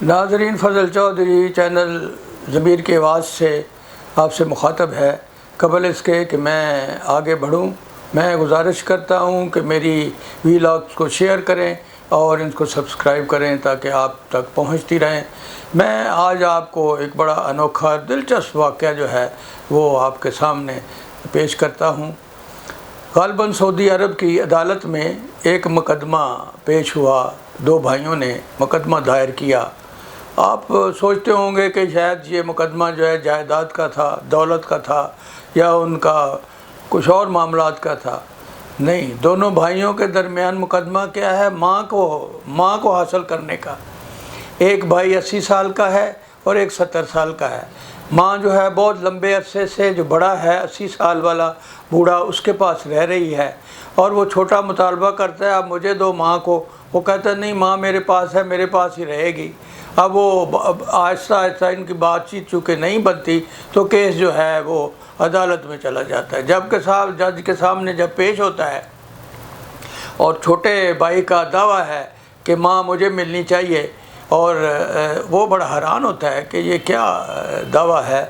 ناظرین، فضل چودھری چینل ضمیر کی آواز سے آپ سے مخاطب ہے۔ قبل اس کے کہ میں آگے بڑھوں، میں گزارش کرتا ہوں کہ میری ویلاگز کو شیئر کریں اور ان کو سبسکرائب کریں تاکہ آپ تک پہنچتی رہیں۔ میں آج آپ کو ایک بڑا انوکھا دلچسپ واقعہ جو ہے وہ آپ کے سامنے پیش کرتا ہوں۔ غالباً سعودی عرب کی عدالت میں ایک مقدمہ پیش ہوا، دو بھائیوں نے مقدمہ دائر کیا۔ آپ سوچتے ہوں گے کہ شاید یہ مقدمہ جو ہے جائیداد کا تھا، دولت کا تھا، یا ان کا کچھ اور معاملات کا تھا۔ نہیں، دونوں بھائیوں کے درمیان مقدمہ کیا ہے؟ ماں کو حاصل کرنے کا۔ ایک بھائی 80 سال کا ہے اور ایک 70 سال کا ہے۔ ماں جو ہے بہت لمبے عرصے سے، جو بڑا ہے 80 سال والا بوڑھا، اس کے پاس رہ رہی ہے اور وہ چھوٹا مطالبہ کرتا ہے اب مجھے دو ماں کو۔ وہ کہتا ہے نہیں، ماں میرے پاس ہے، میرے پاس ہی رہے گی۔ اب وہ آہستہ آہستہ ان کی بات چیت چونکہ نہیں بنتی تو کیس جو ہے وہ عدالت میں چلا جاتا ہے۔ جج کے سامنے جب پیش ہوتا ہے اور چھوٹے بھائی کا دعویٰ ہے کہ ماں مجھے ملنی چاہیے، اور وہ بڑا حیران ہوتا ہے کہ یہ کیا دعویٰ ہے،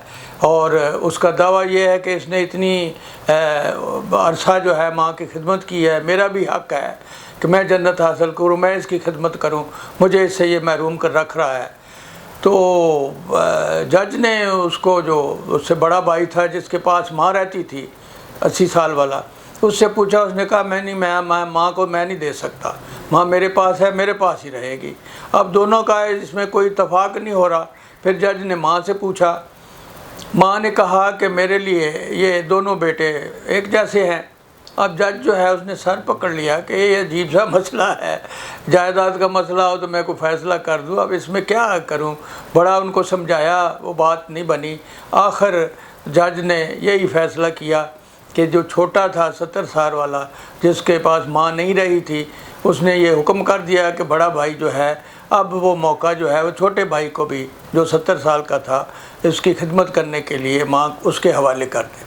اور اس کا دعویٰ یہ ہے کہ اس نے اتنی عرصہ جو ہے ماں کی خدمت کی ہے، میرا بھی حق ہے کہ میں جنت حاصل کروں، میں اس کی خدمت کروں، مجھے اس سے یہ محروم کر رکھ رہا ہے۔ تو جج نے اس کو، جو اس سے بڑا بھائی تھا جس کے پاس ماں رہتی تھی 80 سال والا، اس سے پوچھا۔ اس نے کہا میں ماں کو میں نہیں دے سکتا، ماں میرے پاس ہے، میرے پاس ہی رہے گی۔ اب دونوں کا اس میں کوئی اتفاق نہیں ہو رہا۔ پھر جج نے ماں سے پوچھا۔ ماں نے کہا کہ میرے لیے یہ دونوں بیٹے ایک جیسے ہیں۔ اب جج جو ہے اس نے سر پکڑ لیا کہ یہ عجیب سا مسئلہ ہے، جائیداد کا مسئلہ ہو تو میں کوئی فیصلہ کر دوں، اب اس میں کیا کروں۔ بڑا ان کو سمجھایا، وہ بات نہیں بنی۔ آخر جج نے یہی فیصلہ کیا کہ جو چھوٹا تھا 70 سال والا، جس کے پاس ماں نہیں رہی تھی، اس نے یہ حکم کر دیا کہ بڑا بھائی جو ہے اب وہ موقع جو ہے وہ چھوٹے بھائی کو بھی، جو 70 سال کا تھا، اس کی خدمت کرنے کے لیے ماں اس کے حوالے کر دے۔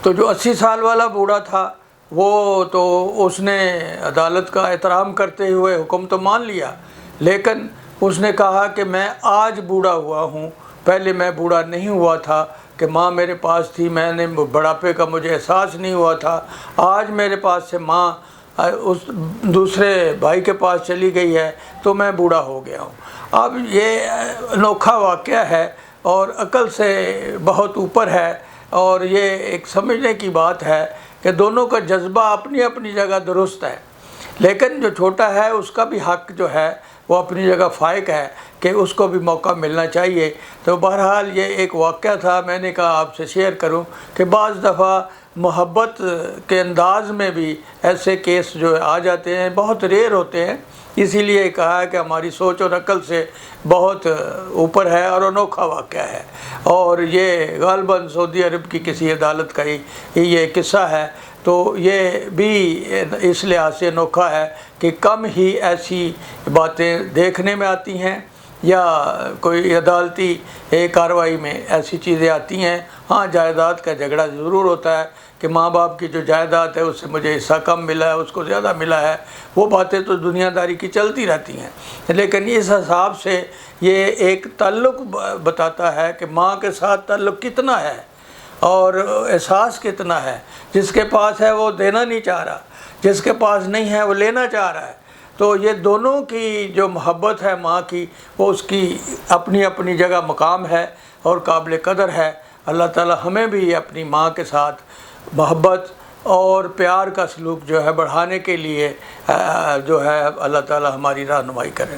تو جو 80 سال والا بوڑھا تھا، وہ تو اس نے عدالت کا احترام کرتے ہوئے حکم تو مان لیا، لیکن اس نے کہا کہ میں آج بوڑھا ہوا ہوں، پہلے میں بوڑھا نہیں ہوا تھا کہ ماں میرے پاس تھی، میں نے بڑھاپے کا مجھے احساس نہیں ہوا تھا، آج میرے پاس سے ماں اس دوسرے بھائی کے پاس چلی گئی ہے تو میں بوڑھا ہو گیا ہوں۔ اب یہ انوکھا واقعہ ہے اور عقل سے بہت اوپر ہے، اور یہ ایک سمجھنے کی بات ہے کہ دونوں کا جذبہ اپنی اپنی جگہ درست ہے، لیکن جو چھوٹا ہے اس کا بھی حق جو ہے وہ اپنی جگہ فائق ہے کہ اس کو بھی موقع ملنا چاہیے۔ تو بہرحال یہ ایک واقعہ تھا، میں نے کہا آپ سے شیئر کروں کہ بعض دفعہ محبت کے انداز میں بھی ایسے کیس جو آ جاتے ہیں، بہت ریئر ہوتے ہیں، اسی لیے کہا ہے کہ ہماری سوچ اور عقل سے بہت اوپر ہے اور انوکھا واقعہ ہے۔ اور یہ غالباً سعودی عرب کی کسی عدالت کا ہی یہ قصہ ہے، تو یہ بھی اس لحاظ سے انوکھا ہے کہ کم ہی ایسی باتیں دیکھنے میں آتی ہیں یا کوئی عدالتی کارروائی میں ایسی چیزیں آتی ہیں۔ ہاں، جائیداد کا جھگڑا ضرور ہوتا ہے کہ ماں باپ کی جو جائیداد ہے اس سے مجھے حصہ کم ملا ہے، اس کو زیادہ ملا ہے، وہ باتیں تو دنیا داری کی چلتی رہتی ہیں، لیکن اس حساب سے یہ ایک تعلق بتاتا ہے کہ ماں کے ساتھ تعلق کتنا ہے اور احساس کتنا ہے۔ جس کے پاس ہے وہ دینا نہیں چاہ رہا، جس کے پاس نہیں ہے وہ لینا چاہ رہا ہے۔ تو یہ دونوں کی جو محبت ہے ماں کی، وہ اس کی اپنی اپنی جگہ مقام ہے اور قابل قدر ہے۔ اللہ تعالیٰ ہمیں بھی اپنی ماں کے ساتھ محبت اور پیار کا سلوک جو ہے بڑھانے کے لیے جو ہے اللہ تعالیٰ ہماری رہنمائی کرے۔